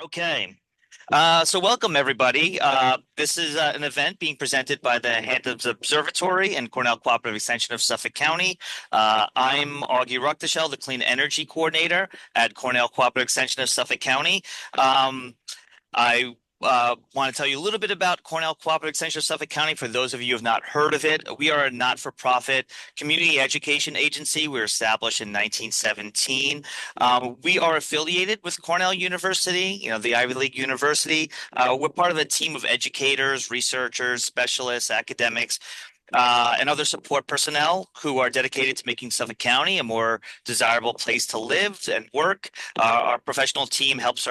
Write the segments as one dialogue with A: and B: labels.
A: Okay. So welcome everybody. This is an event being presented by the Hamptons Observatory and Cornell Cooperative Extension of Suffolk County. I'm Augie Ruchtishel, the Clean Energy Coordinator at Cornell Cooperative Extension of Suffolk County. I want to tell you a little bit about Cornell Cooperative Extension of Suffolk County. For those of you who have not heard of it, we are a not-for-profit community education agency. We were established in 1917. We are affiliated with Cornell University, the Ivy League university. We're part of a team of educators, researchers, specialists, academics, and other support personnel who are dedicated to making Suffolk County a more desirable place to live and work. Our professional team helps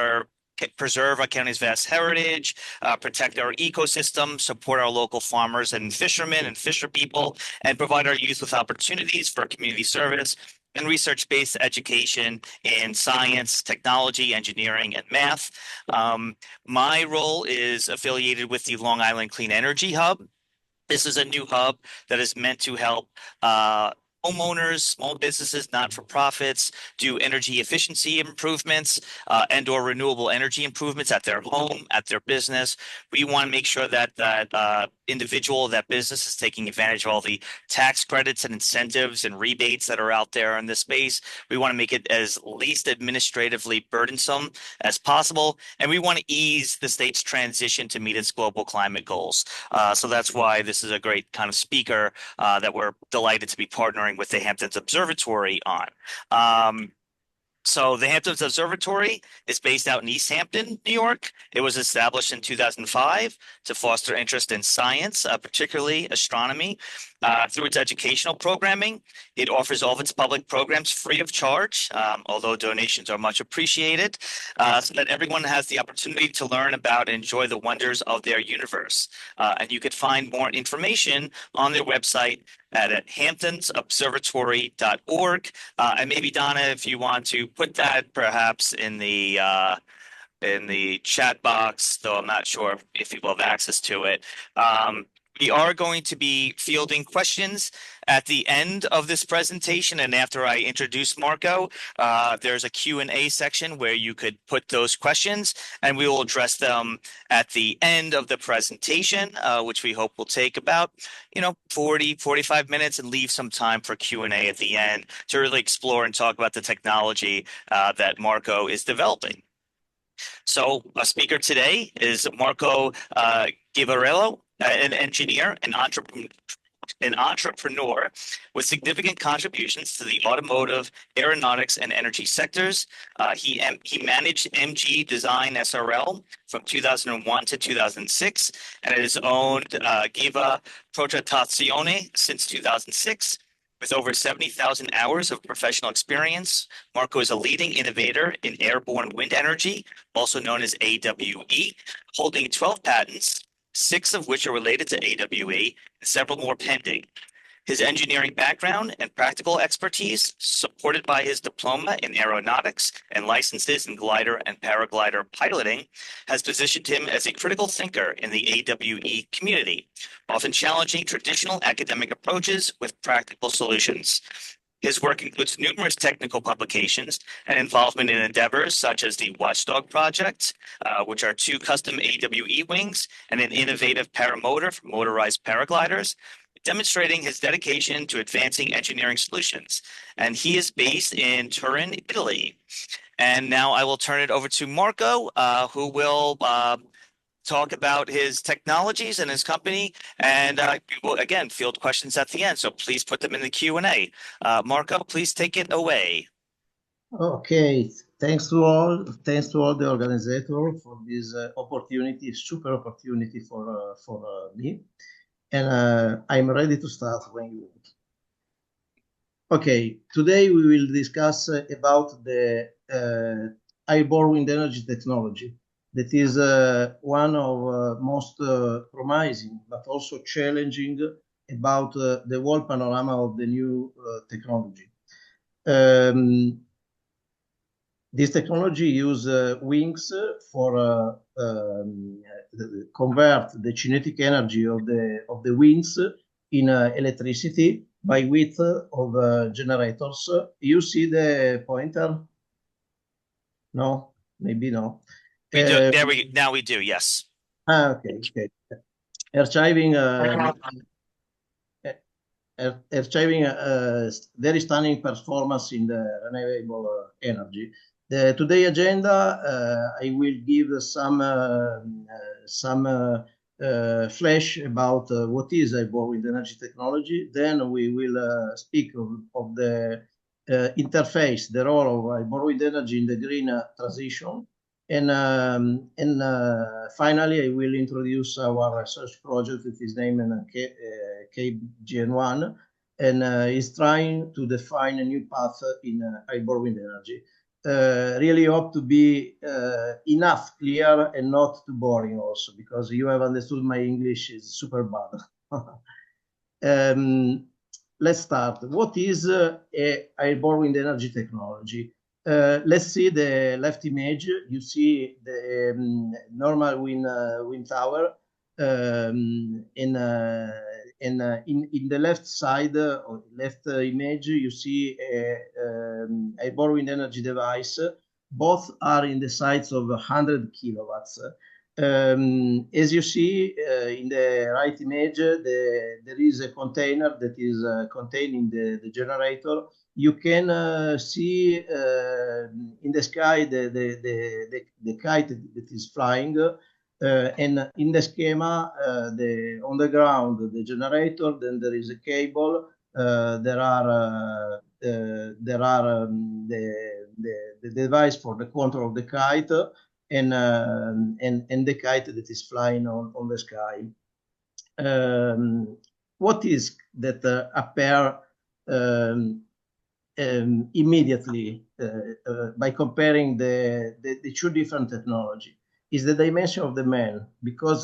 A: preserve our county's vast heritage, protect our ecosystem, support our local farmers and fishermen and fisher people, and provide our youth with opportunities for community service and research-based education in science, technology, engineering, and math. My role is affiliated with the Long Island Clean Energy Hub. This is a new hub that is meant to help homeowners, small businesses, not-for-profits do energy efficiency improvements and/or renewable energy improvements at their home, at their business. We want to make sure that that individual, that business is taking advantage of all the tax credits and incentives and rebates that are out there in this space. We want to make it as least administratively burdensome as possible, and we want to ease the state's transition to meet its global climate goals. So that's why this is a great kind of speaker that we're delighted to be partnering with the Hamptons Observatory on. So the Hamptons Observatory is based out in East Hampton, New York. It was established in 2005 to foster interest in science, particularly astronomy. Through its educational programming, it offers all of its public programs free of charge, although donations are much appreciated, so that everyone has the opportunity to learn about and enjoy the wonders of their universe. And you could find more information on their website at hamptonsobservatory.org. And maybe Donna, if you want to put that perhaps in the chat box, though I'm not sure if people have access to it. We are going to be fielding questions at the end of this presentation, and after I introduce Marco, there's a Q&A section where you could put those questions, and we will address them at the end of the presentation, which we hope will take about 45 minutes, and leave some time for Q&A at the end to really explore and talk about the technology that Marco is developing. So our speaker today is Marco Ghivarello, an engineer, an entrepreneur with significant contributions to the automotive, aeronautics, and energy sectors. He managed MG Design SRL from 2001 to 2006 and has owned Giva Progettazione since 2006. With over 70,000 hours of professional experience, Marco is a leading innovator in airborne wind energy, also known as AWE, holding 12 patents, 6 of which are related to AWE, and several more pending. His engineering background and practical expertise, supported by his diploma in aeronautics and licenses in glider and paraglider piloting, has positioned him as a critical thinker in the AWE community, often challenging traditional academic approaches with practical solutions. His work includes numerous technical publications and involvement in endeavors such as the Watchdog Project, which are 2 custom AWE wings and an innovative paramotor for motorized paragliders, demonstrating his dedication to advancing engineering solutions. And he is based in Turin, Italy. And now I will turn it over to Marco, who will talk about his technologies and his company, and we will again field questions at the end. So please put them in the Q&A. Marco, please take it away.
B: Okay, thanks to all the organizers for this opportunity, super opportunity for me. And I'm ready to start when you want. Okay, today we will discuss about the Airborne Wind Energy technology. That is one of most promising, but also challenging about the whole panorama of the new technology. This technology uses wings for convert the kinetic energy of the wings in electricity by width of generators. You see the pointer? No, maybe no.
A: We do. Now we do. Yes.
B: Okay. Achieving very stunning performance in the renewable energy. Today agenda, I will give some flash about what is Airborne Wind Energy technology. Then we will speak of the interface, the role of Airborne Wind Energy in the green transition. And finally, I will introduce our research project that is named KGM1 and is trying to define a new path in Airborne Wind Energy. Really hope to be enough clear and not too boring also, because you have understood my English is super bad. Let's start. What is Airborne Wind Energy technology? Let's see the left image. You see the normal wind tower. In the left side or left image, you see a Airborne Wind Energy device. Both are in the size of 100 kilowatts. As you see in the right image, there is a container that is containing the generator. You can see in the sky the kite that is flying, and in the schema, on the ground, the generator. Then there is a cable. There are the device for the control of the kite, and the kite that is flying on the sky. What is that appear immediately by comparing the two different technology is the dimension of the MEng, because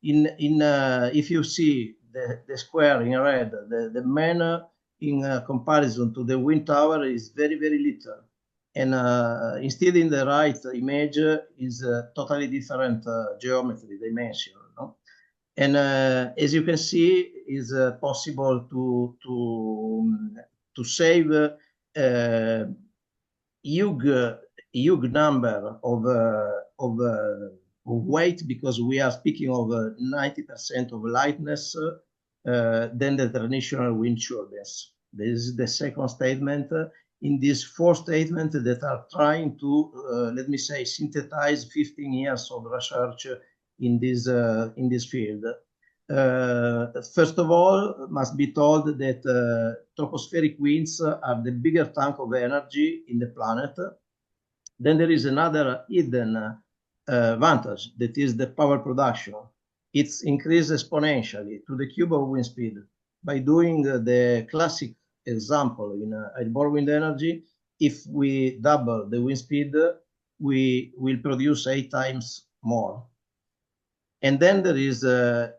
B: if you see the square in red, the MEng in comparison to the wind tower is very, very little. And instead in the right image is a totally different geometry dimension. No? And as you can see, is possible to save huge number of weight, because we are speaking of 90% of lightness than the traditional wind turbines. This is the second statement in these four statements that are trying to, let me say, synthesize 15 years of research in this field. First of all, must be told that tropospheric winds are the bigger tank of energy in the planet. Then there is another hidden advantage, that is the power production. It's increased exponentially to the cube of wind speed. By doing the classic example in Airborne Wind Energy, if we double the wind speed, we will produce 8 times more. And then there is another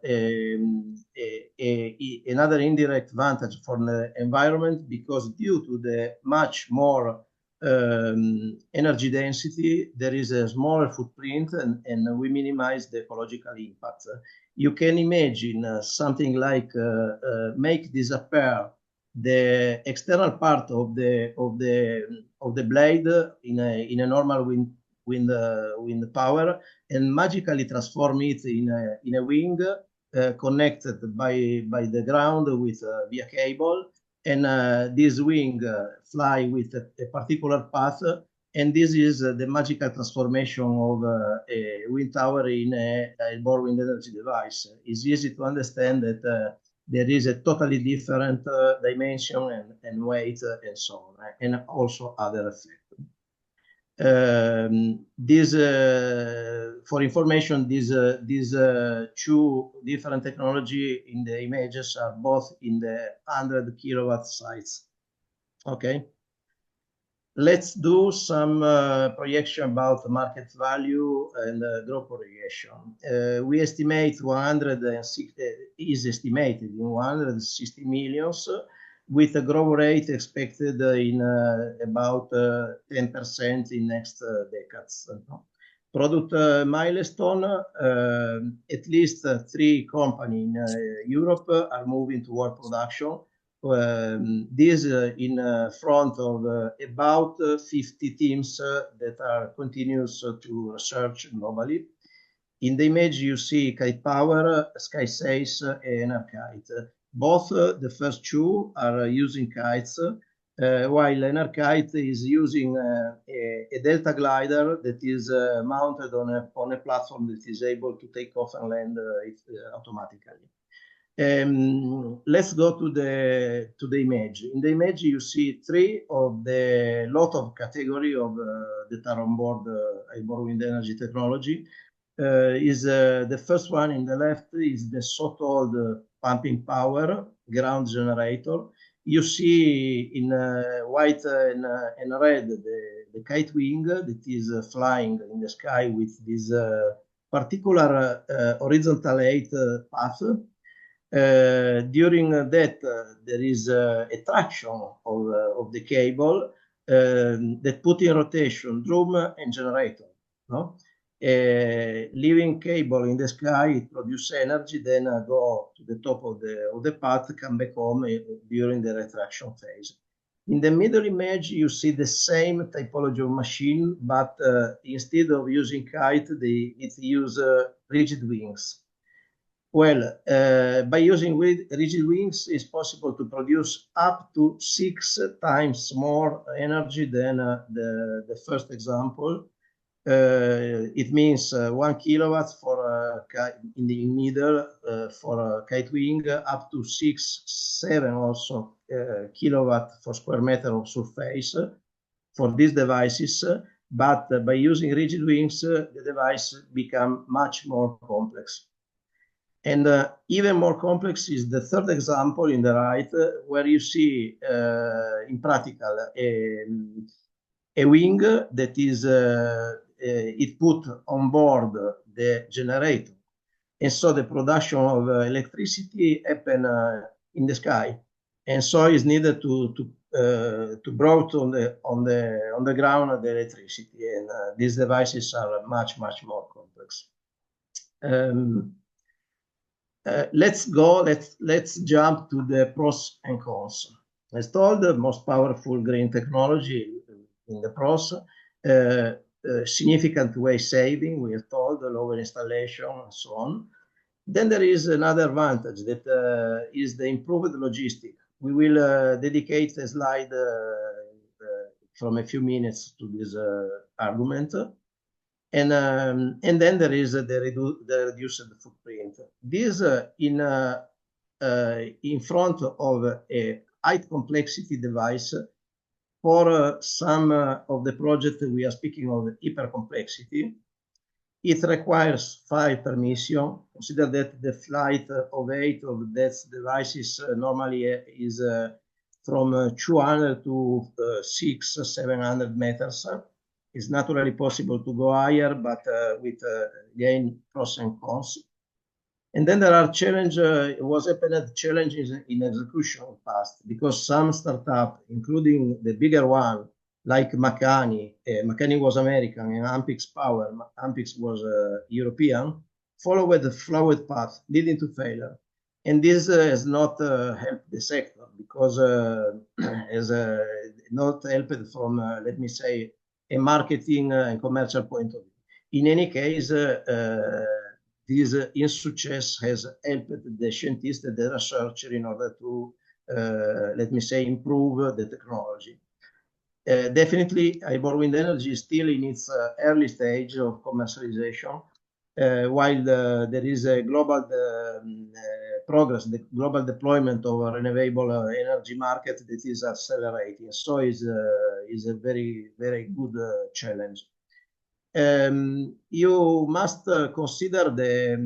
B: indirect advantage for the environment, because due to the much more energy density, there is a smaller footprint, and we minimize the ecological impact. You can imagine something like make disappear the external part of the blade in a normal wind power, and magically transform it in a wing connected by the ground with via cable, and this wing fly with a particular path, and this is the magical transformation of a wind tower in a Airborne Wind Energy device. It's easy to understand that there is a totally different dimension and weight and so on, and also other effects. For information, these two different technology in the images are both in the 100 kilowatt size. Okay, let's do some projection about market value and growth projection. We estimate 160 is estimated in 160 millions, with a growth rate expected in about 10% in next decades. Product milestone, at least 3 companies in Europe are moving toward production. This in front of about 50 teams that are continuous to research globally. In the image, you see Kite Power, SkySails, and Enerkite. Both the first two are using kites, while Enerkite is using a Delta glider that is mounted on a platform that is able to take off and land it automatically. Let's go to the image. In the image, you see three of the lot of category of that are on board Airborne Wind Energy technology. The first one in the left is the so-called pumping power ground generator. You see in white and red the kite wing that is flying in the sky with this particular horizontal 8 path. During that, there is a traction of the cable that put in rotation drum and generator. No? Leaving cable in the sky, it produces energy, then go to the top of the path, come back home during the retraction phase. In the middle image, you see the same typology of machine, but instead of using kite, it uses rigid wings. Well, by using rigid wings, it's possible to produce up to 6 times more energy than the first example. It means 1 kilowatt for in the middle for a kite wing, up to 7 also kilowatt for square meter of surface for these devices. But by using rigid wings, the device become much more complex. And even more complex is the third example in the right, where you see in practical a wing that is it put on board the generator, and so the production of electricity happen in the sky, and so is needed to brought on the ground the electricity, and these devices are much more complex. Let's jump to the pros and cons. As told, the most powerful green technology in the pros, significant waste saving, we are told, lower installation, and so on. Then there is another advantage that is the improved logistic. We will dedicate a slide from a few minutes to this argument. And then there is the reduced footprint. This in front of a high complexity device. For some of the project we are speaking of hyper complexity, it requires 5 per mission. Consider that the flight of 8 of these devices normally is from 200 to 600-700 meters. It's naturally possible to go higher, but with again pros and cons. And then there are challenges in execution past, because some startup, including the bigger one like Makani was American and Ampix Power, Ampix was European, followed the flawed path leading to failure. And this has not helped the sector, because has not helped from, let me say, a marketing and commercial point of view. In any case, this insuccess has helped the scientists and the researcher in order to, let me say, improve the technology. Definitely, Airborne Wind Energy is still in its early stage of commercialization, while there is a global progress, the global deployment of a renewable energy market that is accelerating. So is a very good challenge. You must consider the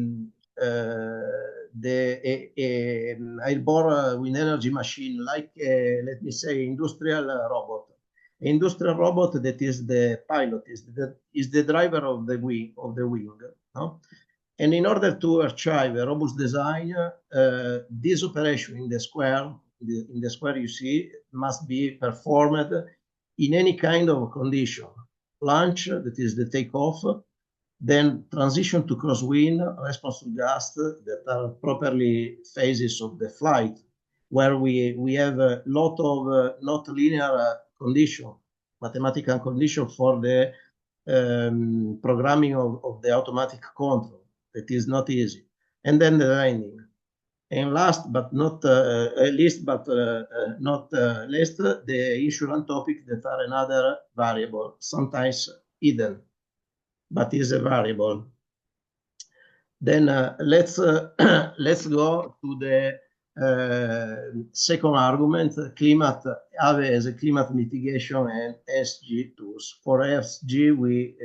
B: Airborne Wind Energy machine like, let me say, industrial robot. Industrial robot that is the pilot, is the driver of the wing, no? And in order to achieve a robust design, this operation in the square, you see, must be performed in any kind of condition. Launch, that is the takeoff, then transition to crosswind, response to gust, that are properly phases of the flight. where we have a lot of not linear condition, mathematical condition for the programming of the automatic control. That is not easy. And then the landing. And last but not least, but not least, the insurance topic that are another variable, sometimes hidden, but is a variable. Then let's go to the second argument, climate have as a climate mitigation and SG tools. For SG, we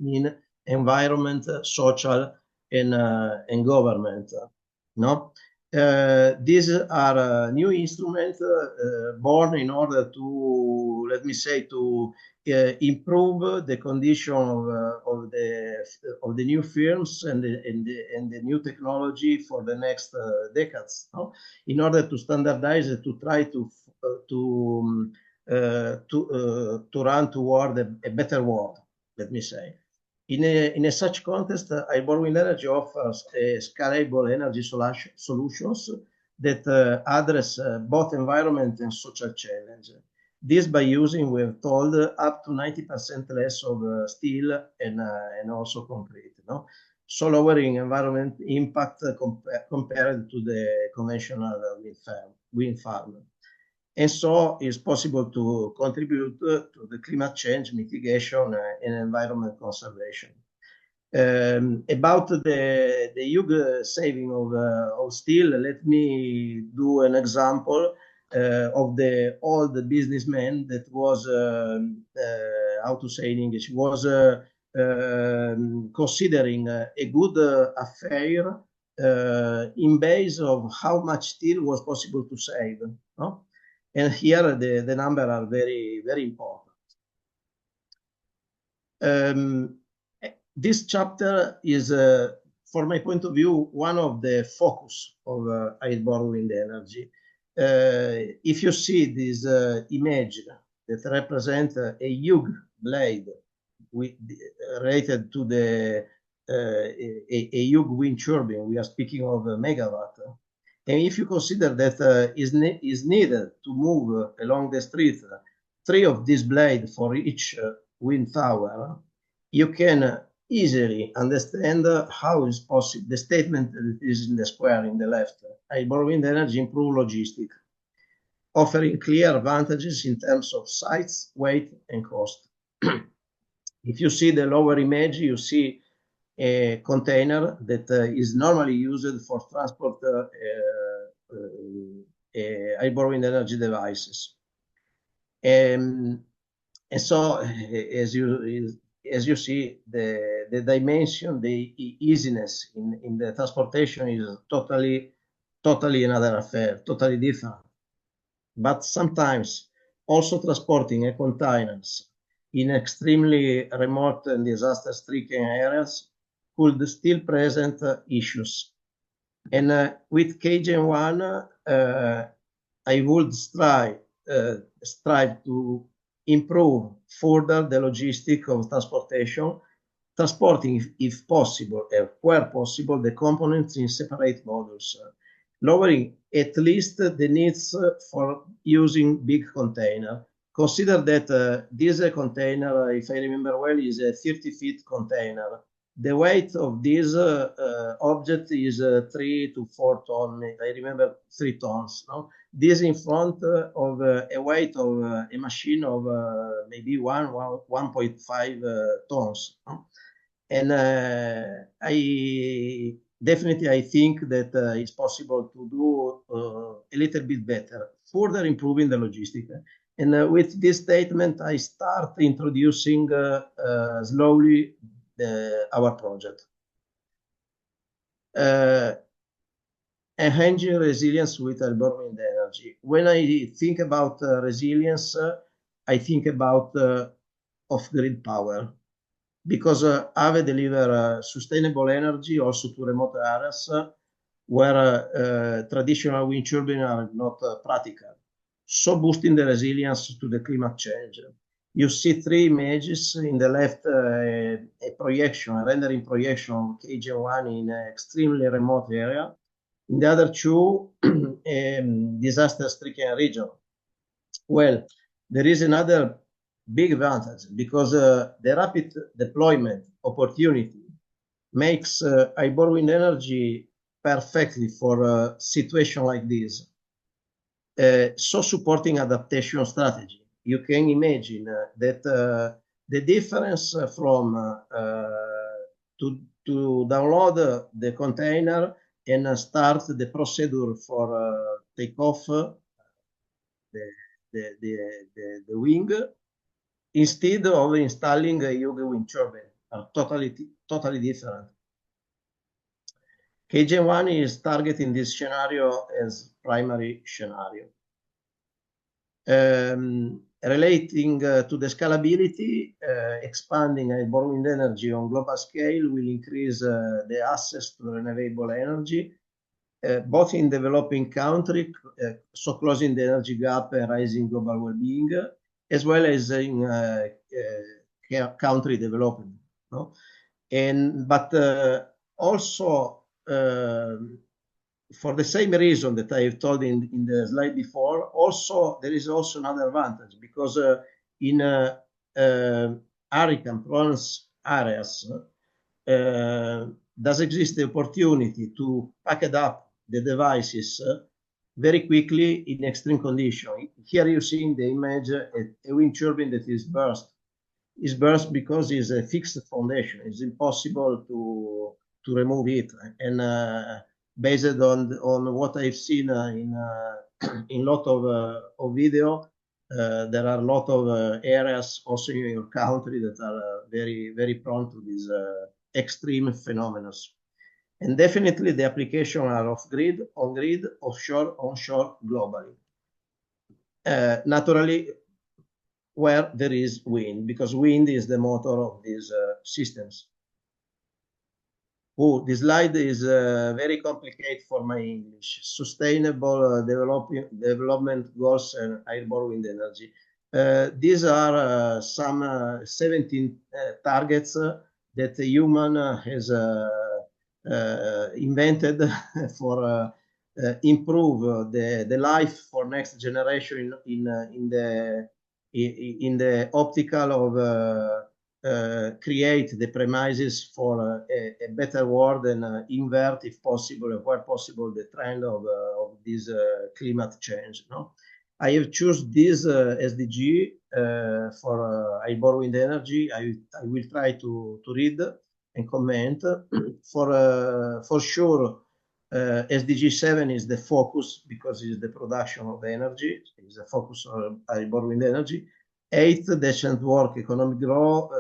B: mean environment, social, and government. No, these are new instruments born in order to, let me say, to improve the condition of the new firms and the new technology for the next decades, no? In order to standardize it, to try to run toward a better world, let me say. In a such context, Airborne Wind Energy offers scalable energy solutions that address both environment and social challenge. This by using, we're told, up to 90% less of steel and also concrete. No? So lowering environment impact compared to the conventional wind farm. And so it's possible to contribute to the climate change mitigation and environment conservation. About the huge saving of steel, let me do an example of the old businessman that was, how to say in English, was considering a good affair in base of how much steel was possible to save. No? And here the numbers are very, very important. This chapter is, from my point of view, one of the focus of Airborne Wind Energy. If you see this image that represents a huge blade related to the a huge wind turbine, we are speaking of a megawatt. And if you consider that is needed to move along the street 3 of these blades for each wind tower, you can easily understand how is possible. The statement that is in the square in the left, Airborne Wind Energy improve logistics, offering clear advantages in terms of size, weight, and cost. If you see the lower image, you see a container that is normally used for transport Airborne Wind Energy devices. And so, as you see, the dimension, the easiness in the transportation is totally another affair, totally different. But sometimes also transporting containers in extremely remote and disaster-stricken areas could still present issues. And with KGM1, I would strive to improve further the logistics of transportation, transporting, if possible, where possible, the components in separate modules, lowering at least the needs for using big container. Consider that this container, if I remember well, is a 30-feet container. The weight of this object is 3 to 4 tons. I remember 3 tons. No? This in front of a weight of a machine of maybe 1.5 tons. No? And I think that it's possible to do a little bit better, further improving the logistics. And with this statement, I start introducing slowly our project. Enhancing resilience with Airborne Wind Energy. When I think about resilience, I think about off-grid power, because AVE deliver sustainable energy also to remote areas where traditional wind turbines are not practical, so boosting the resilience to the climate change. You see 3 images in the left, a rendering projection of KGM1 in an extremely remote area. in the other two disaster-stricken region. Well, there is another big advantage because the rapid deployment opportunity makes Airborne Wind Energy perfectly for a situation like this. So supporting adaptation strategy. You can imagine that the difference from to download the container and start the procedure for takeoff the wing instead of installing a huge wind turbine are totally different. KGM1 is targeting this scenario as primary scenario. Relating to the scalability, expanding Airborne Wind Energy on global scale will increase the access to renewable energy, both in developing countries, so closing the energy gap and raising global well-being, as well as in country development. No? But also, for the same reason that I have told in the slide before, also there is also another advantage because in hurricane prone areas does exist the opportunity to pack it up the devices very quickly in extreme condition. Here you see in the image a wind turbine that is burst. Is burst because it's a fixed foundation. It's impossible to remove it. And based on what I've seen in lot of video, there are a lot of areas also in your country that are very prone to these extreme phenomena. And definitely the application are off-grid, on-grid, offshore, onshore, globally. Naturally, where there is wind, because wind is the motor of these systems. Oh, this slide is very complicated for my English. Sustainable development goals and airborne wind energy. These are some 17 targets that the human has invented for improve the life for next generation in the optical of create the premises for a better world and invert, if possible, where possible, the trend of this climate change. No, I have chosen this SDG for Airborne Wind Energy. I will try to read and comment. For sure, SDG 7 is the focus because it's the production of energy. It's a focus on Airborne Wind Energy. 8, decent work, economic growth.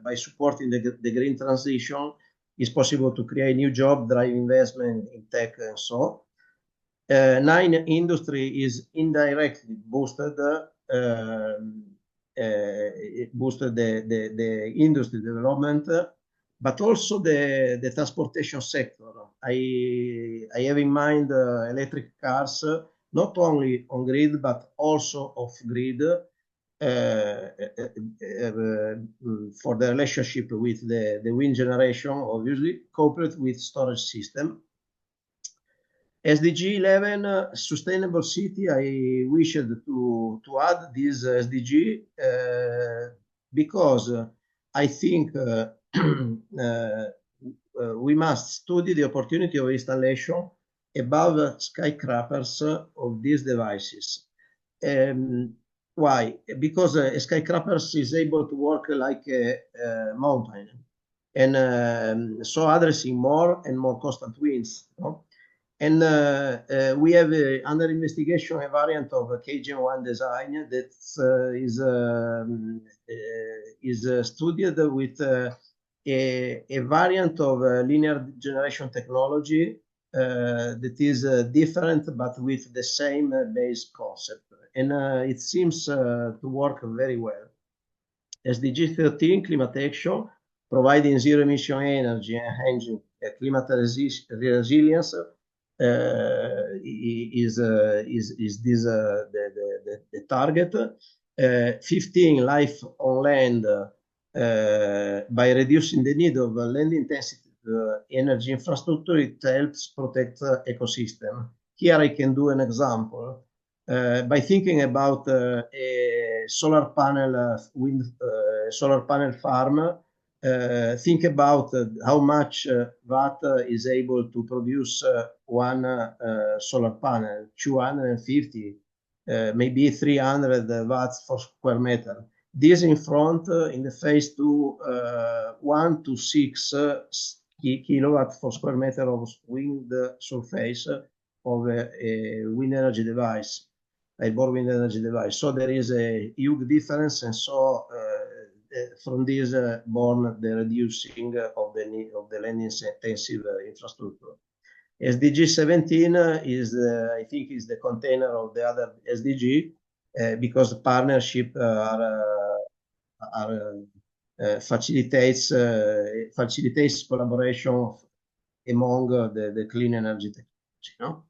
B: By supporting the green transition, it's possible to create new jobs, drive investment in tech and so. 9, industry is indirectly boosted the industry development, but also the transportation sector. I have in mind electric cars, not only on grid, but also off grid. For the relationship with the wind generation, obviously, coupled with storage system. SDG 11, sustainable city. I wished to add this SDG because I think we must study the opportunity of installation above skyscrapers of these devices. Why? Because a skyscraper is able to work like a mountain, and so addressing more and more constant winds. No? And we have under investigation a variant of a KGM1 design that is studied with a variant of linear generation technology that is different but with the same base concept. And it seems to work very well. SDG 13, climate action, providing zero emission energy and enhancing climate resilience is this the target. 15, life on land by reducing the need of land intensive energy infrastructure, it helps protect ecosystem. Here I can do an example. By thinking about a solar panel solar panel farm, think about how much watt is able to produce one solar panel, 250, maybe 300 watts per square meter. This in front, in the phase 2, 1 to 6 kilowatt per square meter of wind surface of a wind energy device, Airborne Wind Energy device. So there is a huge difference, and so from this born the reducing of the need of the land intensive infrastructure. SDG 17 is, I think, is the container of the other SDG because partnership facilitates collaboration among the clean energy technology. No?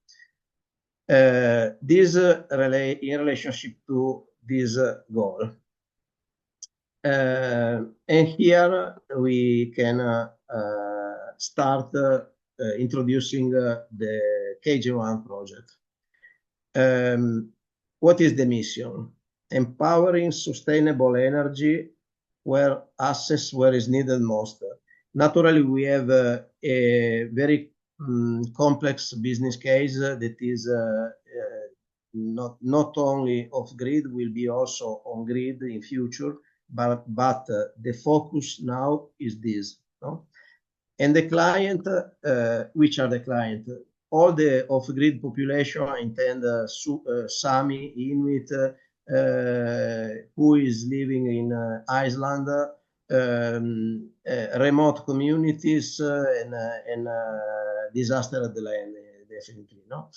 B: This in relationship to this goal. And here we can start introducing the KGM1 project. What is the mission? Empowering sustainable energy where access where is needed most. Naturally, we have a very complex business case that is not only off grid, will be also on grid in future, but the focus now is this. No? And the client, which are the client? All the off-grid population, I intend Sami, Inuit, who is living in Iceland, remote communities, and disaster at the land, definitely. No?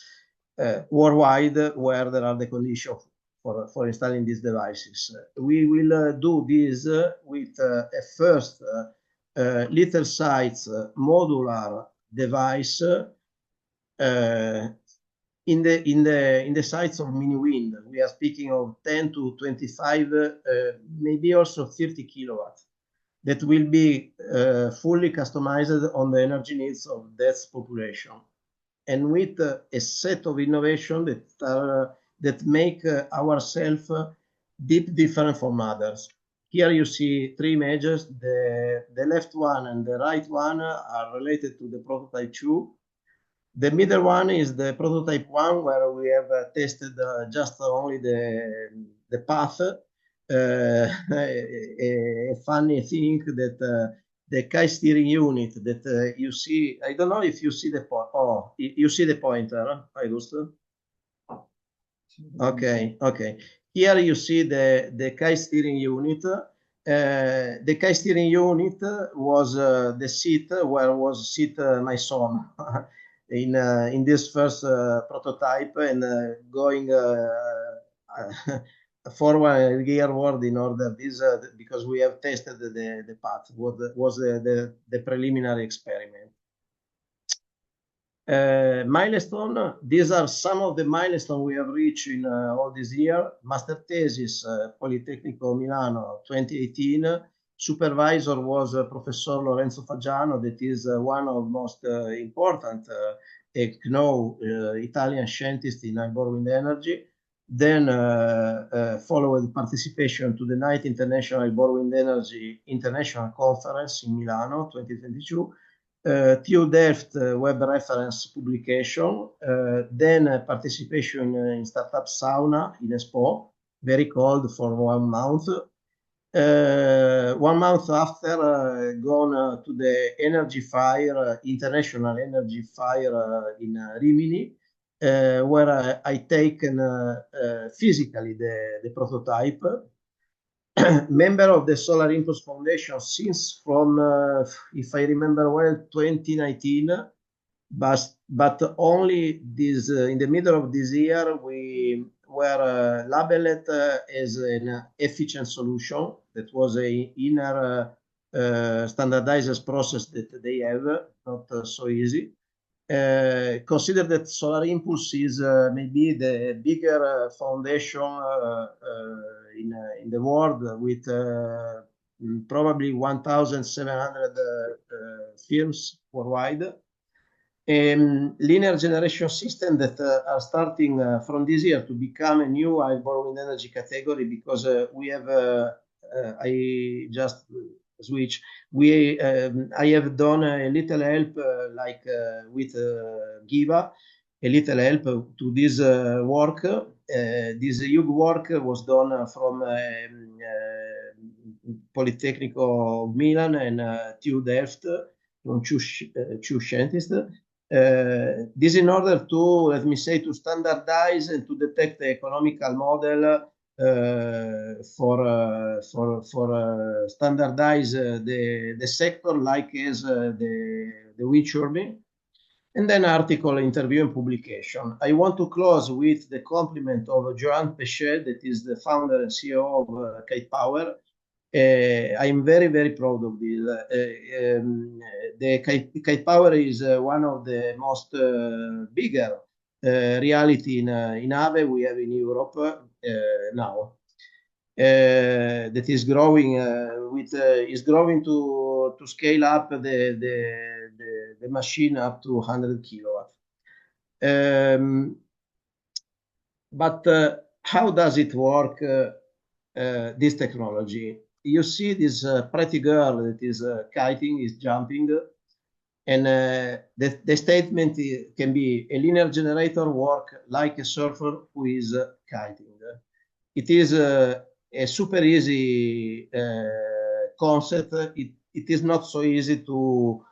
B: Worldwide, where there are the conditions for installing these devices. We will do this with a first little size modular device in the size of mini wind. We are speaking of 10 to 25, maybe also 30 kilowatts. That will be fully customized on the energy needs of that population, and with a set of innovation that make ourselves deep different from others. Here you see 3 images. The left one and the right one are related to the prototype 2. The middle one is the prototype 1, where we have tested just only the path. A funny thing that the kite steering unit that you see, I don't know if you see the point. Oh, you see the pointer, Augusto? Okay. Here you see the kite steering unit. The kite steering unit was the seat where was sit my son in this first prototype, and going forward and gearward in order this because we have tested the path. Was the preliminary experiment. Milestone. These are some of the milestones we have reached in all this year. Master thesis, Politecnico Milano 2018. Supervisor was Professor Lorenzo Faggiano, that is one of most important Italian scientists in Airborne Wind Energy. Then followed participation to the 9th International Airborne Wind Energy International Conference in Milano 2022. TU Delft web reference publication, then participation in Startup Sauna in Expo, very cold for 1 month. 1 month after, gone to the Energy Fire, International Energy Fire in Rimini, where I taken physically the prototype. Member of the Solar Impulse Foundation since from, if I remember well, 2019, but only this in the middle of this year we were labeled as an efficient solution. That was a inner standardized process that they have, not so easy. Consider that Solar Impulse is maybe the bigger foundation in the world, with probably 1,700 firms worldwide. Linear generation system that are starting from this year to become a new airborne wind energy category, because we have I just switch. I have done a little help with Giva, a little help to this work. This huge work was done from Politecnico of Milan and TU Delft, from two scientists. This in order to, let me say, to standardize and to detect the economical model for standardize the sector, like as the wind turbine. And then article, interview, and publication. I want to close with the compliment of Joan Pechet, that is the founder and CEO of Kite Power. I'm very, very proud of this. The Kite Power is one of the most bigger reality in AVE we have in Europe now. That is growing is growing to scale up the machine up to 100 kilowatts. But how does it work? This technology. You see this pretty girl that is kiting, is jumping, and the statement can be: a linear generator work like a surfer who is kiting. It is a super easy concept. It is not so easy to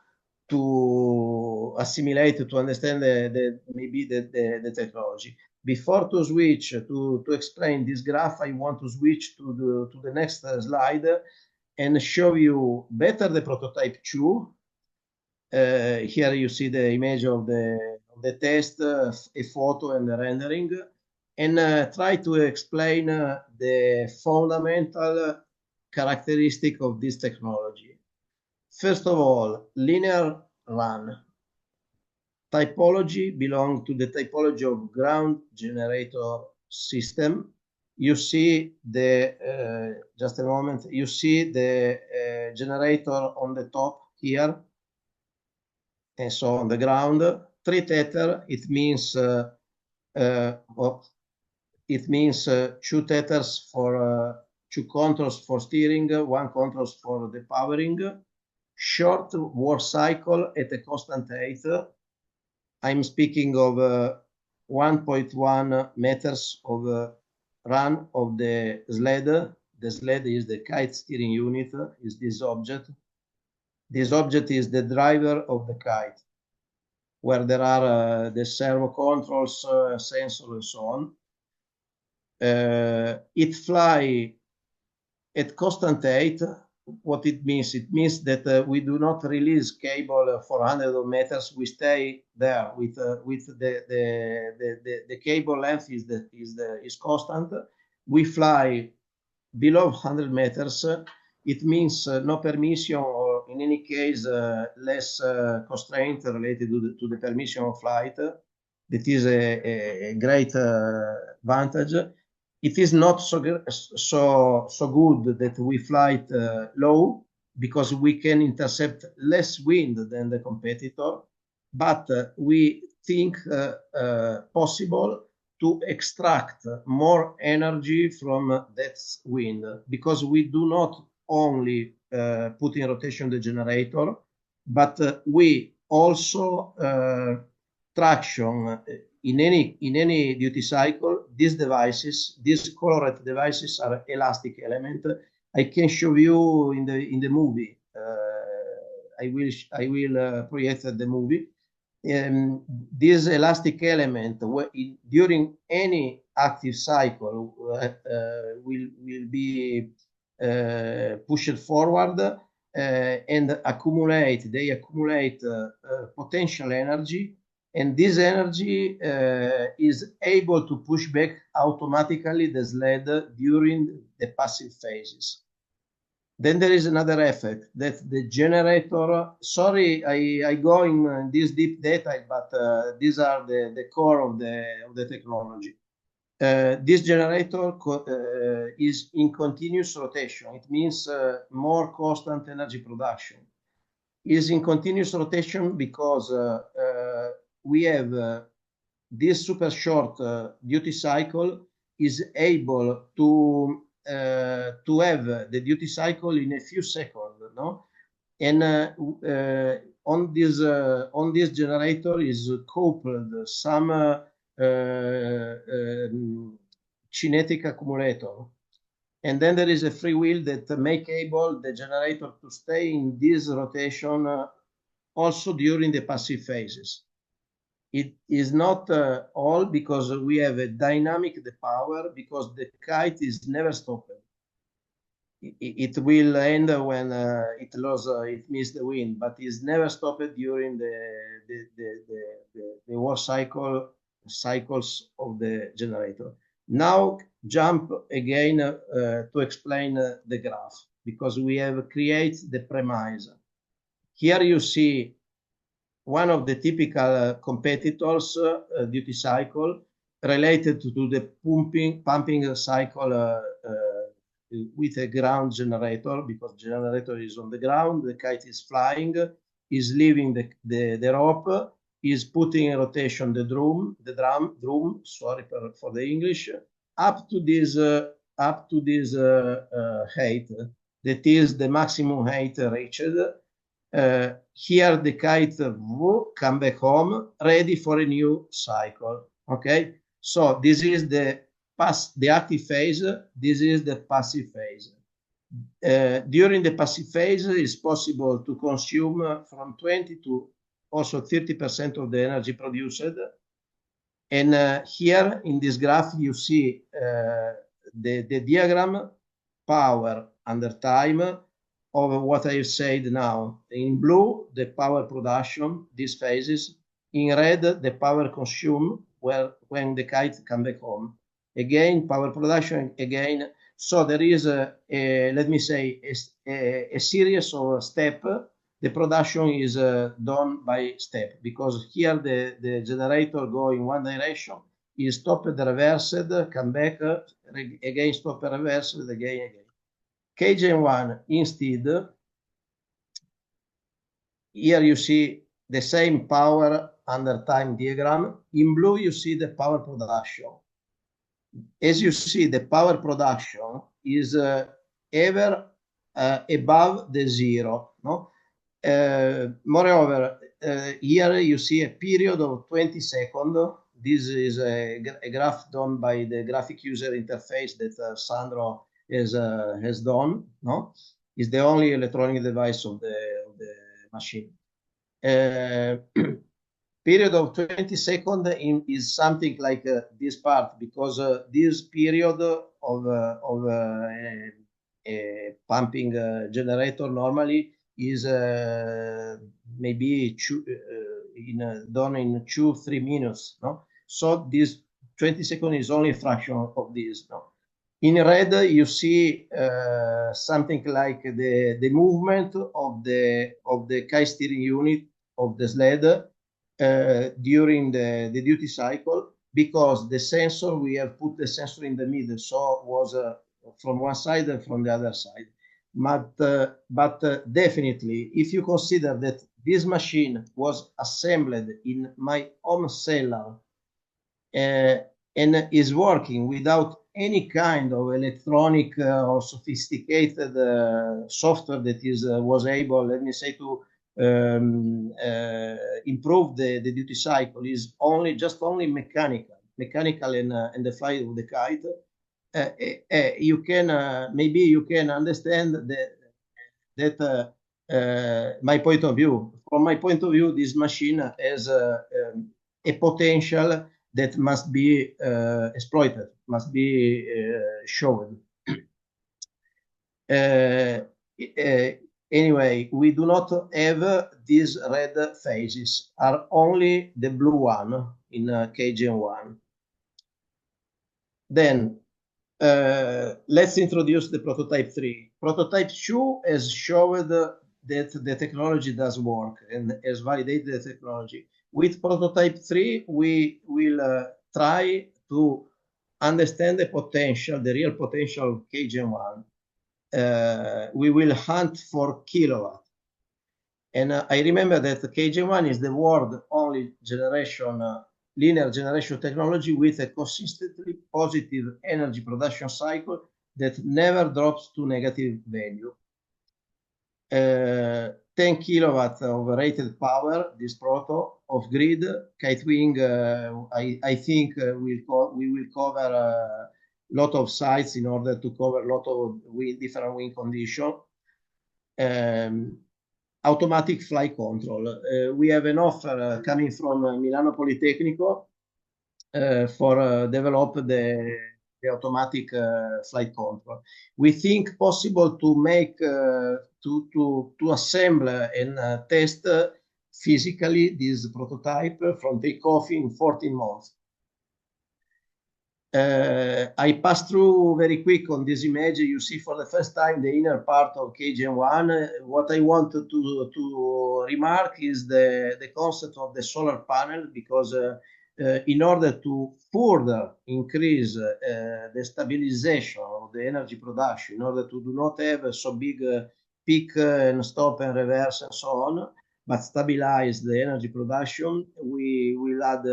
B: assimilate, to understand maybe the technology. Before to switch to explain this graph, I want to switch to the next slide and show you better the prototype 2. Here you see the image of the test, a photo and the rendering, and try to explain the fundamental characteristic of this technology. First of all, linear run. Typology belongs to the typology of ground generator system. You see the, just a moment, you see the generator on the top here, and so on the ground. 3 tether, it means 2 tethers for 2 controls for steering, 1 controls for the powering. Short work cycle at a constant height. I'm speaking of 1.1 meters of run of the sled. The sled is the kite steering unit, is this object. This object is the driver of the kite, where there are the servo controls, sensors, and so on. It fly at constant height. What it means? It means that we do not release cable for hundreds of meters. We stay there with the cable length is constant. We fly below 100 meters. It means no permission, or in any case less constraint related to the permission of flight. That is a great advantage. It is not so good that we fly low, because we can intercept less wind than the competitor, but we think possible to extract more energy from that wind, because we do not only put in rotation the generator, but we also traction in any duty cycle. These devices, these colored devices, are elastic element. I can show you in the movie. I will project the movie. This elastic element during any active cycle will be pushed forward and accumulate. They accumulate potential energy. And this energy is able to push back automatically the sled during the passive phases. Then there is another effect, that the generator, sorry, I go in this deep detail, but these are the core of the technology. this generator is in continuous rotation. It means more constant energy production. Is in continuous rotation because we have this super short duty cycle is able to have the duty cycle in a few seconds, no? And on this generator is coupled some kinetic accumulator, and then there is a free wheel that make able the generator to stay in this rotation also during the passive phases. It is not all because we have a dynamic power, because the kite is never stopped. It will end when it missed the wind, but it's never stopped during the war cycles of the generator. Now jump again to explain the graph, because we have created the premise. Here you see one of the typical competitors duty cycle related to the pumping cycle with a ground generator, because generator is on the ground, the kite is flying, is leaving the rope, is putting in rotation the drum, sorry for the English, up to this height, that is the maximum height reached. Here the kite come back home, ready for a new cycle. Okay, so this is the active phase. This is the passive phase. During the passive phase, it's possible to consume from 20 to also 30% of the energy produced. And here in this graph, you see the diagram power under time of what I've said now. In blue, the power production, these phases. In red, the power consumed when the kite come back home. Again, power production, again. So there is let me say, a series of steps. The production is done by step, because here the generator go in one direction, is stopped, reversed, come back, again stop, reversed, again. KGM1 instead, here you see the same power under time diagram. In blue, you see the power production. As you see, the power production is ever above the zero, no? Moreover, here you see a period of 20 seconds. This is a graph done by the graphic user interface that Sandro has done. No, is the only electronic device of the machine. Period of 20 seconds is something like this part, because this period of a pumping generator normally is maybe done in 2-3 minutes. No, so this 20 seconds is only a fraction of this. No, in red you see something like the movement of the kite steering unit of the sled during the duty cycle, because the sensor, we have put the sensor in the middle, so was from one side and from the other side. But definitely, if you consider that this machine was assembled in my home cellar and is working without any kind of electronic or sophisticated software that was able, let me say, to improve the duty cycle, is just only mechanical and the flight of the kite. You can maybe you can understand that my point of view. From my point of view, this machine has a potential that must be exploited, must be shown. Anyway, we do not have these red phases, are only the blue one in KGM1. Then let's introduce the prototype 3. Prototype 2 has showed that the technology does work and has validated the technology. With prototype 3, we will try to understand the potential, the real potential of KGM1, we will hunt for kilowatt. And I remember that KGM1 is the world only generation, linear generation technology with a consistently positive energy production cycle that never drops to negative value. 10 kilowatt of rated power, this proto of grid, Kitewing, I think we will cover a lot of sites in order to cover a lot of different wind conditions. Automatic flight control. We have an offer coming from Milano Politecnico for develop the automatic flight control. We think possible to make to assemble and test physically this prototype from takeoff in 14 months. I pass through very quick on this image. You see for the first time the inner part of KGM1. What I want to remark is the concept of the solar panel, because in order to further increase the stabilization of the energy production, in order to do not have so big peak and stop and reverse and so on, but stabilize the energy production, we will add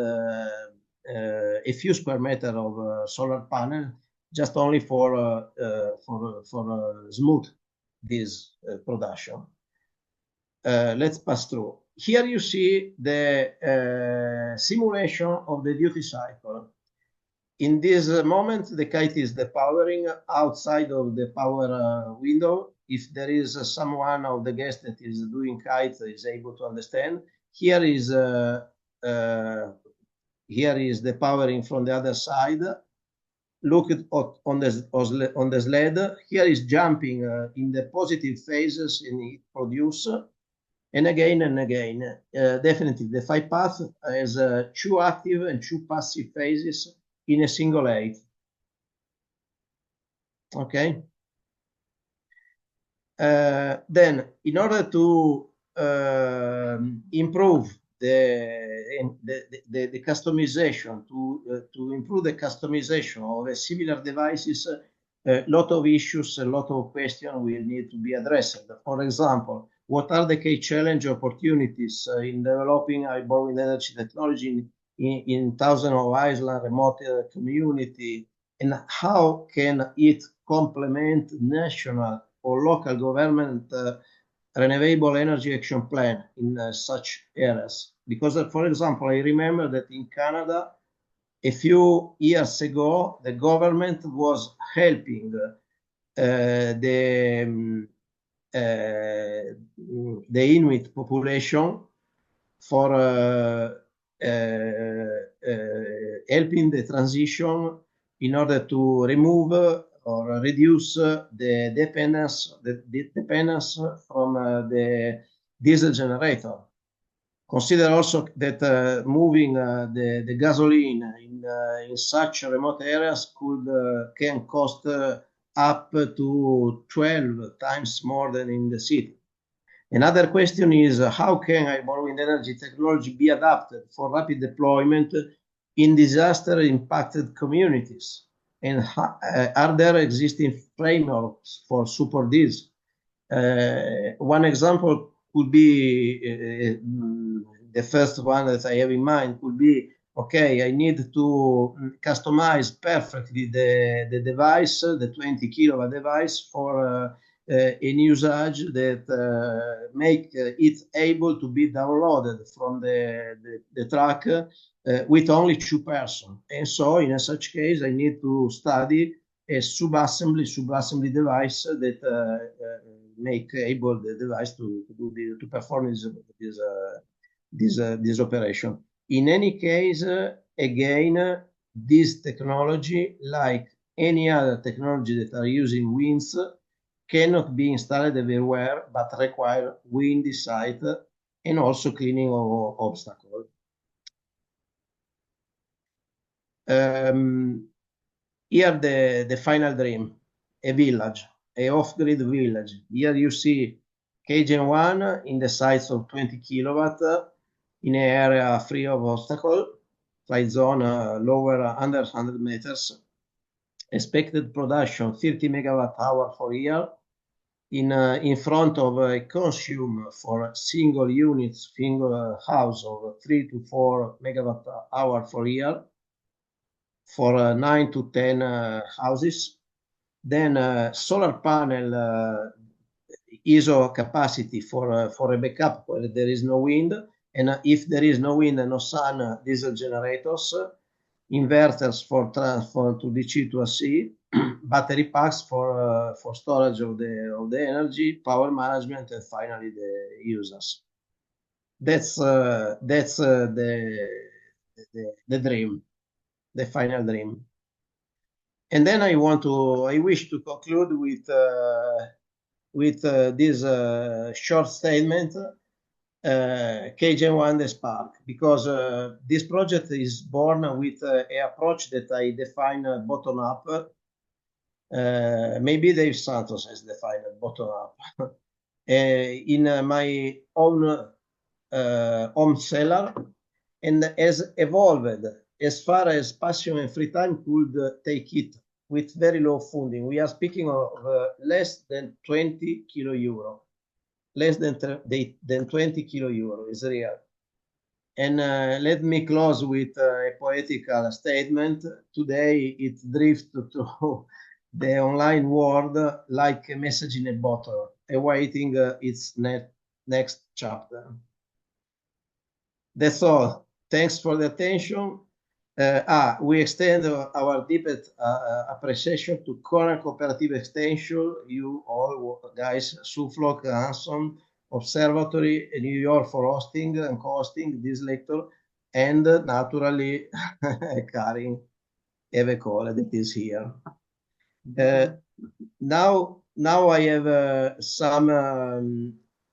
B: a few square meter of solar panel just only for smooth this production. Let's pass through. Here you see the simulation of the duty cycle. In this moment, the kite is depowering outside of the power window. If there is someone of the guests that is doing kite is able to understand. Here is the powering from the other side. Look at on the sled. Here is jumping in the positive phases and it produce. And again and again. Definitely the flight path has 2 active and 2 passive phases in a single eight. Okay. Then, in order to improve the customization, to improve the customization of a similar devices, a lot of issues, a lot of questions will need to be addressed. For example, what are the key challenge opportunities in developing airborne wind energy technology in thousands of island remote community, and how can it complement national or local government renewable energy action plan in such areas? Because, for example, I remember that in Canada, a few years ago, the government was helping the Inuit population for helping the transition in order to remove or reduce the dependence from the diesel generator. Consider also that moving the gasoline in such remote areas can cost up to 12 times more than in the city. Another question is how can airborne wind energy technology be adapted for rapid deployment in disaster impacted communities? And are there existing frameworks for support this? One example could be the first one that I have in mind could be, okay, I need to customize perfectly the device, the 20 kilowatt device for an usage that make it able to be downloaded from the truck with only 2 persons. And so in such case, I need to study a subassembly device that make able the device to perform this operation. In any case, again, this technology, like any other technology that are using winds, cannot be installed everywhere, but require windy site and also cleaning of obstacles. Here the final dream, a village, a off-grid village. Here you see KGM1 in the size of 20 kilowatt in an area free of obstacle, flight zone lower under 100 meters. expected production 30 megawatt hour for year in front of a consume for single units, single house of 3 to 4 megawatt hour for year for 9 to 10 houses. Then solar panel ISO capacity for a backup where there is no wind, and if there is no wind and no sun, diesel generators, inverters for transfer to DC to AC, battery packs for storage of the energy, power management, and finally the users. That's the dream, the final dream. And then I wish to conclude with this short statement, KGM1 Spark, because this project is born with an approach that I define bottom up. Maybe Dave Santos has defined bottom up. In my own home cellar, and has evolved as far as passion and free time could take it, with very low funding. We are speaking of less than 20 kilo euro. Less than 20 kilo euro is real. And let me close with a poetical statement. Today it drifts to the online world like a message in a bottle, awaiting its next chapter. That's all. Thanks for the attention. We extend our deepest appreciation to Cornell Cooperative Extension, you all guys, Suffolk, Hanson, Observatory, New York for hosting and co-hosting this lecture, and naturally Karin Evekole that is here. Now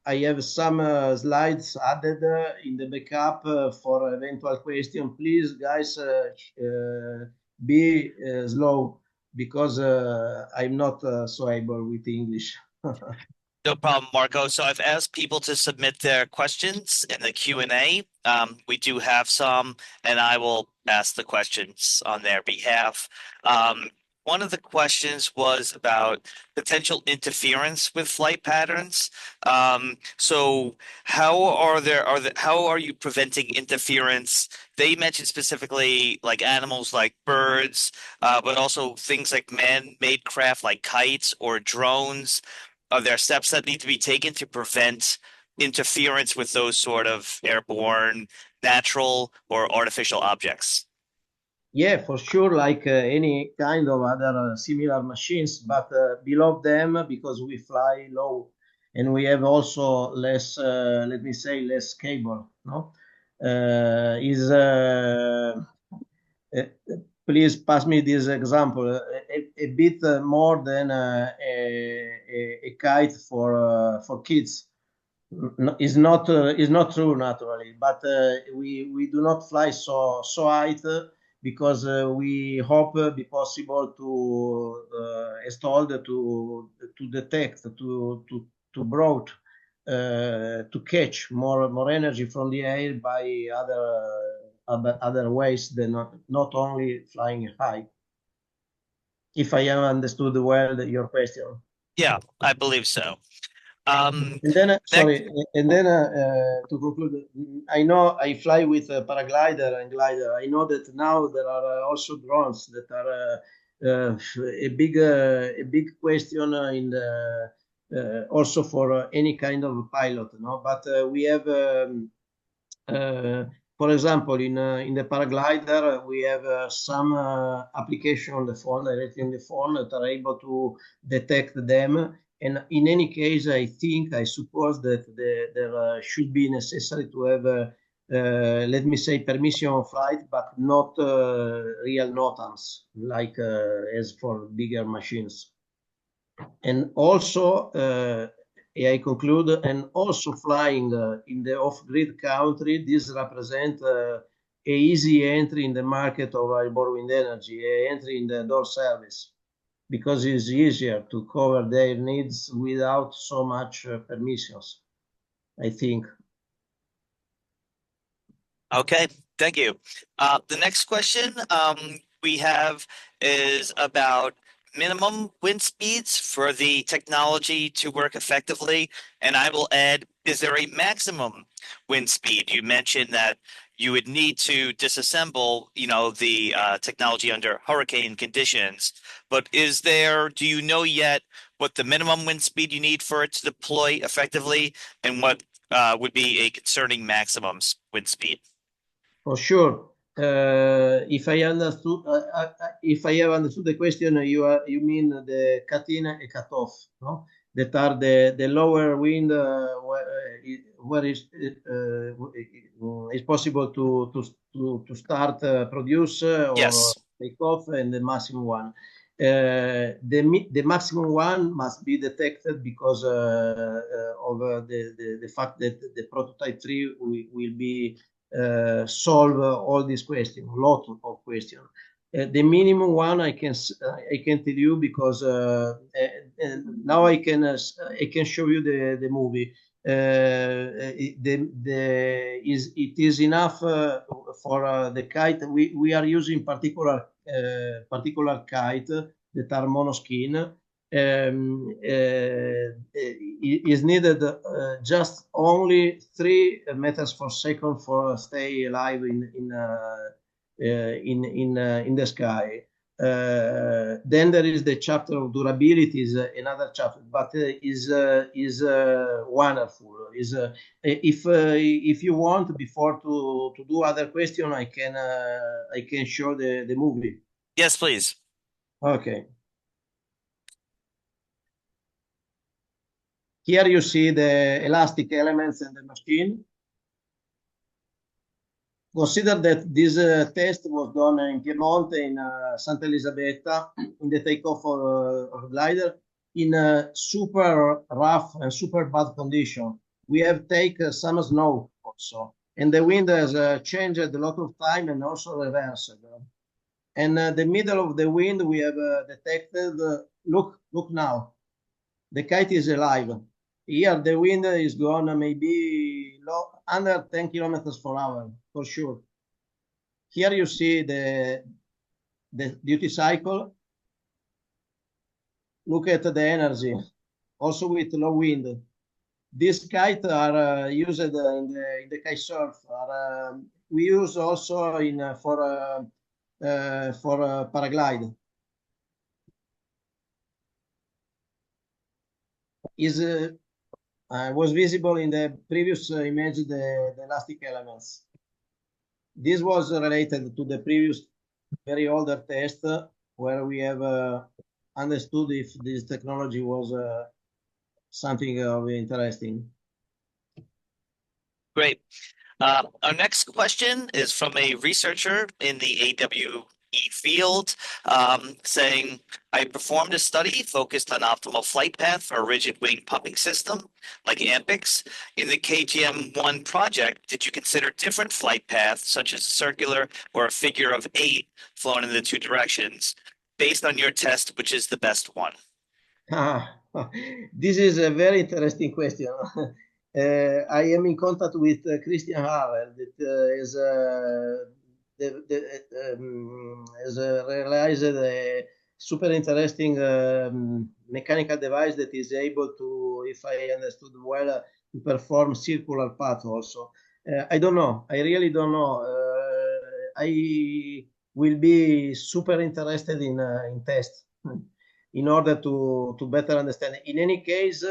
B: I have some slides added in the backup for eventual question. Please, guys, be slow because I'm not so able with English.
A: No problem, Marco. So I've asked people to submit their questions in the Q&A. We do have some, and I will ask the questions on their behalf. One of the questions was about potential interference with flight patterns. So how are you preventing interference? They mentioned specifically like animals like birds, but also things like man-made craft like kites or drones. Are there steps that need to be taken to prevent interference with those sort of airborne, natural, or artificial objects?
B: Yeah, for sure, like any kind of other similar machines, but below them, because we fly low and we have also less, let me say, less cable, no? Please pass me this example. A bit more than a kite for kids is not true naturally, but we do not fly so high because we hope be possible to install to detect to broad to catch more energy from the air by other ways than not only flying high. If I have understood well your question.
A: Yeah, I believe so.
B: And then, sorry, and then to conclude, I know I fly with a paraglider and glider. I know that now there are also drones that are a big question in the also for any kind of pilot, no? But we have, for example, in the paraglider, we have some application on the phone, directly on the phone, that are able to detect them. And in any case, I suppose that there should be necessary to have, let me say, permission of flight, but not real NOTAMs, like as for bigger machines. And also, I conclude, and also flying in the off-grid country, this represents a easy entry in the market of Airborne Wind Energy, a entry in the door service, because it's easier to cover their needs without so much permissions, I think.
A: Okay, thank you. The next question, we have is about minimum wind speeds for the technology to work effectively. And I will add, is there a maximum wind speed? You mentioned that you would need to disassemble, the technology under hurricane conditions. But do you know yet what the minimum wind speed you need for it to deploy effectively, and what would be a concerning maximum wind speed?
B: For sure. If I have understood the question, you mean the cut-in and cut-off, no? That are the lower wind where it's possible to start produce or
A: Yes.
B: take off, and the maximum one. The maximum one must be detected because of the fact that the prototype 3 will be solve all these questions, a lot of questions. The minimum one I can tell you because now I can show you the movie. It is enough for the kite. We are using particular kite that are monoskin. Is needed just only 3 meters per second for stay alive in the sky. Then there is the chapter of durability, is another chapter, but is wonderful. If you want, before to do other question, I can show the movie.
A: Yes, please.
B: Okay. Here you see the elastic elements and the machine. Consider that this test was done in Piedmont, in Santa Elisabetta, in the takeoff of glider, in a super rough and super bad condition. We have taken some snow also, and the wind has changed a lot of time and also reversed. And the middle of the wind we have detected, look now, the kite is alive. Here the wind is gone maybe under 10 kilometers per hour, for sure. Here you see the duty cycle. Look at the energy, also with low wind. These kites are used in the kite surf. We use also for paraglide. Was visible in the previous image, the elastic elements. This was related to the previous very older test where we have understood if this technology was something of interesting.
A: Great. Our next question is from a researcher in the AWE field, saying, I performed a study focused on optimal flight path for a rigid wing pumping system like AMPIX. In the KGM1 project, did you consider different flight paths, such as circular or a figure of 8 flown in the 2 directions? Based on your test, which is the best one?
B: This is a very interesting question. I am in contact with Christian Havel, that has realized a super interesting mechanical device that is able to, if I understood well, to perform circular path also. I don't know. I really don't know. I will be super interested in test in order to better understand. In any case,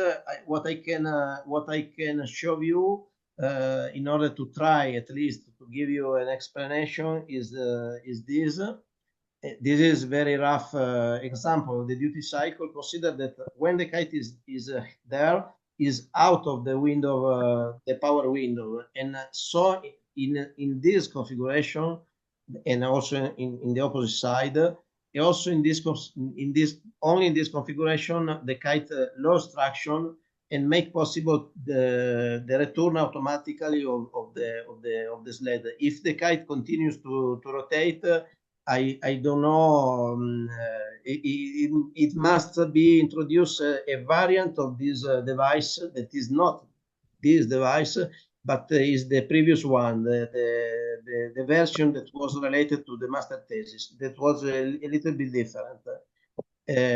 B: what I can show you in order to try at least to give you an explanation is this. This is very rough example of the duty cycle. Consider that when the kite is there, is out of the window, the power window, and so in this configuration, and also in the opposite side, also in this configuration, the kite lost traction and make possible the return automatically of the sled. If the kite continues to rotate, I don't know. It must be introduced a variant of this device that is not this device, but is the previous one, the version that was related to the master thesis. That was a little bit different.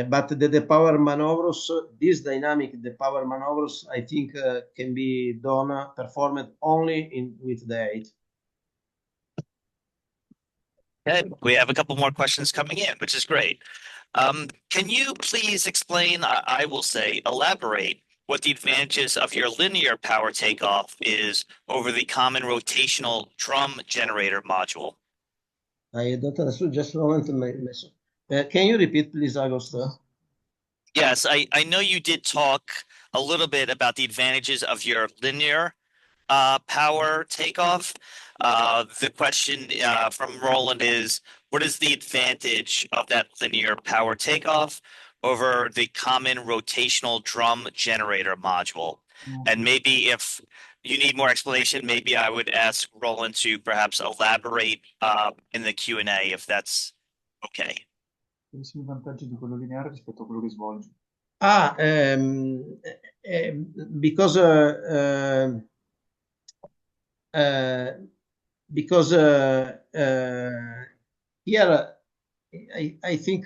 B: But the power maneuvers, this dynamic, the power maneuvers, I think can be done, performed only with the 8.
A: Okay, we have a couple more questions coming in, which is great. Can you please explain, I will say, elaborate what the advantages of your linear power takeoff is over the common rotational drum generator module?
B: I don't understand, just a moment. Can you repeat, please, Agosto?
A: Yes, I know you did talk a little bit about the advantages of your linear power takeoff. The question from Roland is, what is the advantage of that linear power takeoff over the common rotational drum generator module? And maybe if you need more explanation, maybe I would ask Roland to perhaps elaborate in the Q&A if that's okay.
C: Quali sono i vantaggi di quello lineare rispetto a quello che svolgi?
B: Because here I think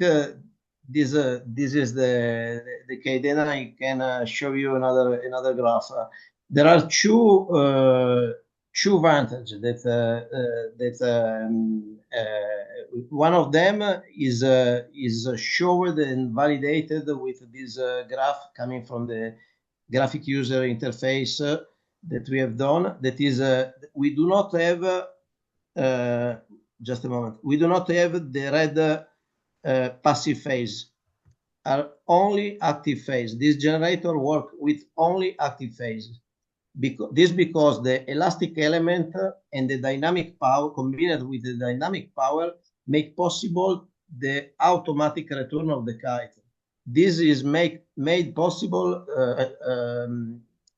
B: this is the case. Then I can show you another graph. There are two advantages one of them is showed and validated with this graph coming from the graphic user interface that we have done. That is, we do not have just a moment. We do not have the red passive phase. Are only active phase. This generator work with only active phase. Because the elastic element and the dynamic power combined with the dynamic power make possible the automatic return of the kite. This is made possible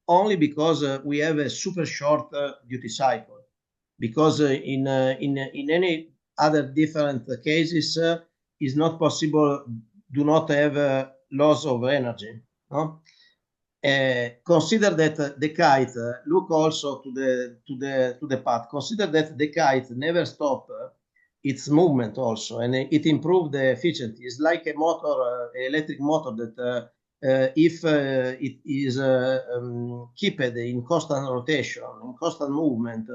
B: only because we have a super short duty cycle. Because in any other different cases is not possible. Do not have loss of energy. No? Consider that the kite, look also to the path. Consider that the kite never stop its movement also, and it improved the efficiency. It's like a motor, electric motor that if it is kept in constant rotation, in constant movement,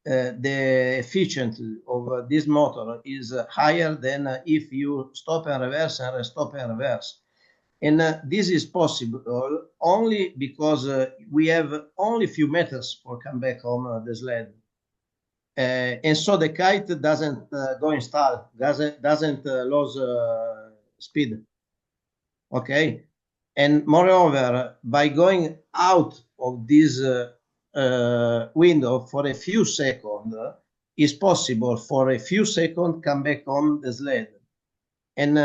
B: the efficiency of this motor is higher than if you stop and reverse and stop and reverse. And this is possible only because we have only few meters for come back on the sled. And so the kite doesn't go in stall, doesn't lose speed. Okay. And moreover, by going out of this window for a few seconds, is possible for a few seconds come back on the sled. And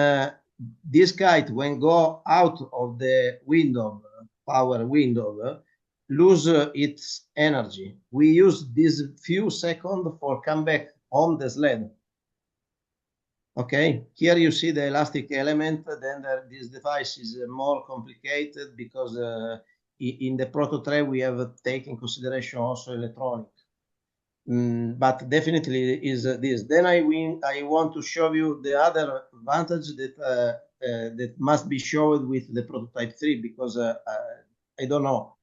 B: this kite, when go out of the window, power window, lose its energy. We use these few seconds for come back on the sled. Okay, here you see the elastic element. Then this device is more complicated because in the prototype we have taken consideration also electronic. But definitely is this. Then I want to show you the other advantage that that must be shown with the prototype 3 because I don't know.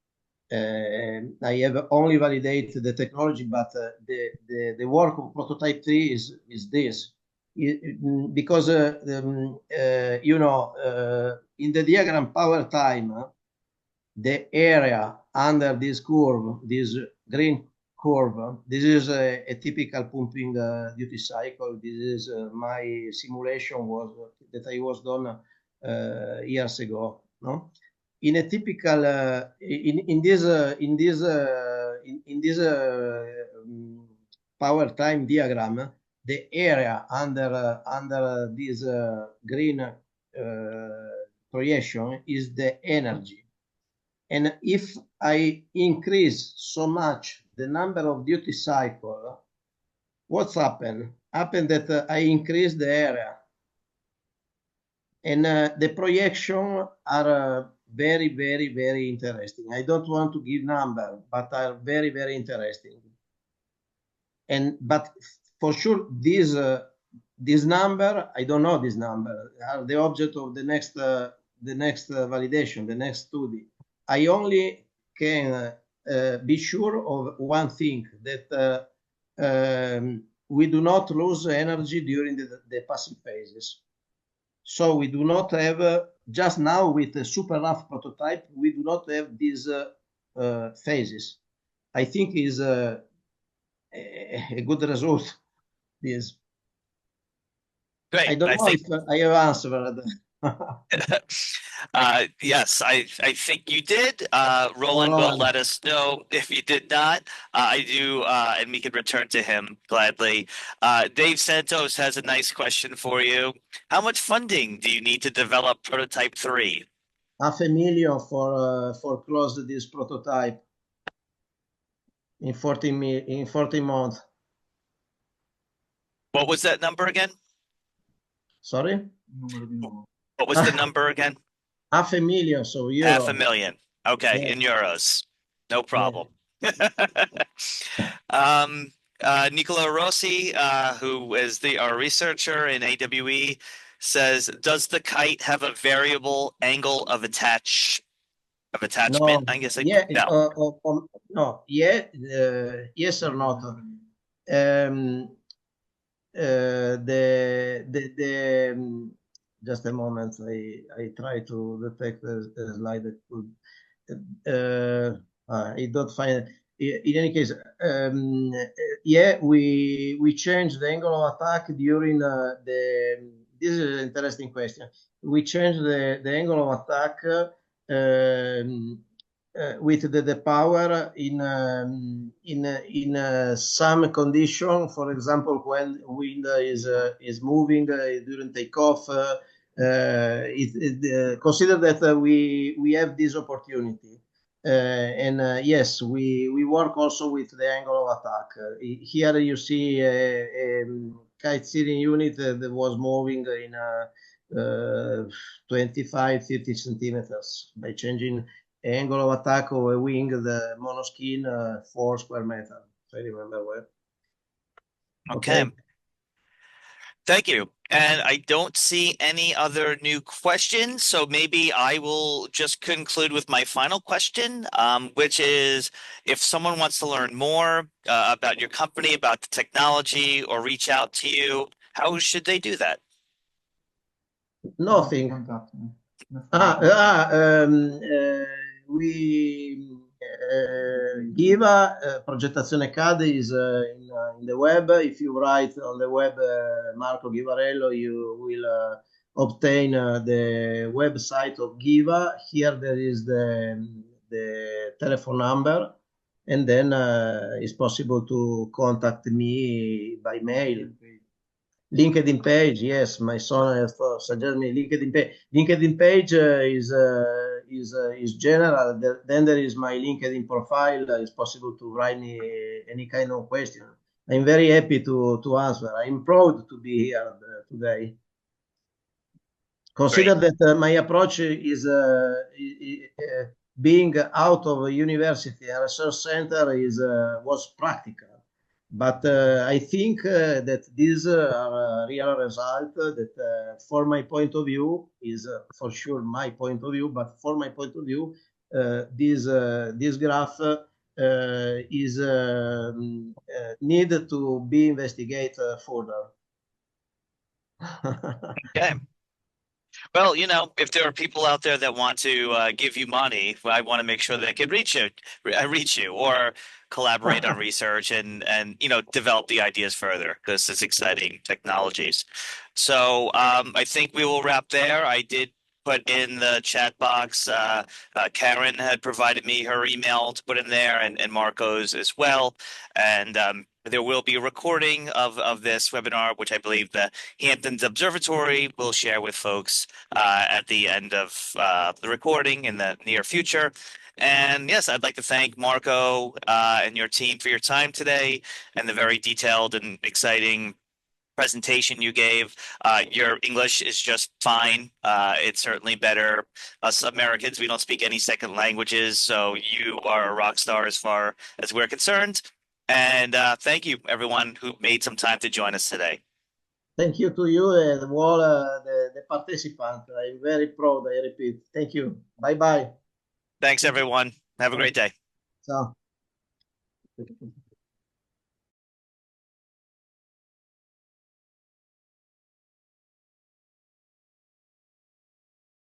B: I have only validated the technology, but the work of prototype 3 is this. Because you know, in the diagram power time, the area under this curve, this green curve, this is a typical pumping duty cycle. This is my simulation that I was done years ago. No, in a typical in this power time diagram, the area under this green projection is the energy. And if I increase so much the number of duty cycle, what's happened? Happened that I increase the area. And the projection are very, very, very interesting. I don't want to give number, but are very, very interesting. But for sure, this number, I don't know this number, are the object of the next validation, the next study. I only can be sure of one thing, that we do not lose energy during the passive phases. So we do not have, just now with the super rough prototype, we do not have these phases. I think is a good result. This.
A: Great.
B: I don't know if I have answered.
A: Yes, I think you did. Roland will let us know if you did not. I do, and we can return to him gladly. Dave Santos has a nice question for you. How much funding do you need to develop prototype 3?
B: $500,000 for close this prototype in 40 months.
A: What was that number again?
B: Sorry?
A: What was the number again?
B: $500,000, so euro.
A: $500,000. Okay,
B: Yeah.
A: in euros. No problem. Nicola Rossi, who is our researcher in AWE, says, does the kite have a variable angle of attachment?
B: No.
A: I guess
B: Yeah,
A: no.
B: no. Yeah, yes or not. Just a moment. I try to detect a slide that could. I don't find it. In any case, yeah, we changed the angle of attack during the. This is an interesting question. We changed the angle of attack with the power in some condition. For example, when wind is moving during takeoff, consider that we have this opportunity. Yes, we work also with the angle of attack. Here you see a kite steering unit that was moving in 25-30 centimeters by changing angle of attack of a wing, the monoskin 4 square meter, if I remember well.
A: Okay. Thank you. And I don't see any other new questions, so maybe I will just conclude with my final question, which is, if someone wants to learn more about your company, about the technology, or reach out to you, how should they do that?
B: Nothing. We Giva progettazione CAD is in the web. If you write on the web Marco Ghivarello, you will obtain the website of Giva. Here there is the telephone number, and then it's possible to contact me by mail. LinkedIn page, yes, my son has suggested me LinkedIn page. LinkedIn page is general. Then there is my LinkedIn profile. It's possible to write me any kind of question. I'm very happy to answer. I'm proud to be here today. Consider that my approach is being out of a university and research center was practical. But I think that these are real results that, for my point of view, is for sure my point of view. But for my point of view, this graph is needed to be investigated further.
A: Okay. Well, if there are people out there that want to give you money, I want to make sure they can reach you or collaborate on research and develop the ideas further, because it's exciting technologies. So I think we will wrap there. I did put in the chat box. Karen had provided me her email to put in there, and Marco's as well. And there will be a recording of this webinar, which I believe the Hamptons Observatory will share with folks at the end of the recording in the near future. And yes, I'd like to thank Marco and your team for your time today and the very detailed and exciting presentation you gave. Your English is just fine. It's certainly better. Us Americans, we don't speak any second languages, so you are a rock star as far as we're concerned. And thank you, everyone who made some time to join us today.
B: Thank you to you and all the participants. I'm very proud, I repeat. Thank you. Bye-bye.
A: Thanks, everyone. Have a great day.
B: Ciao.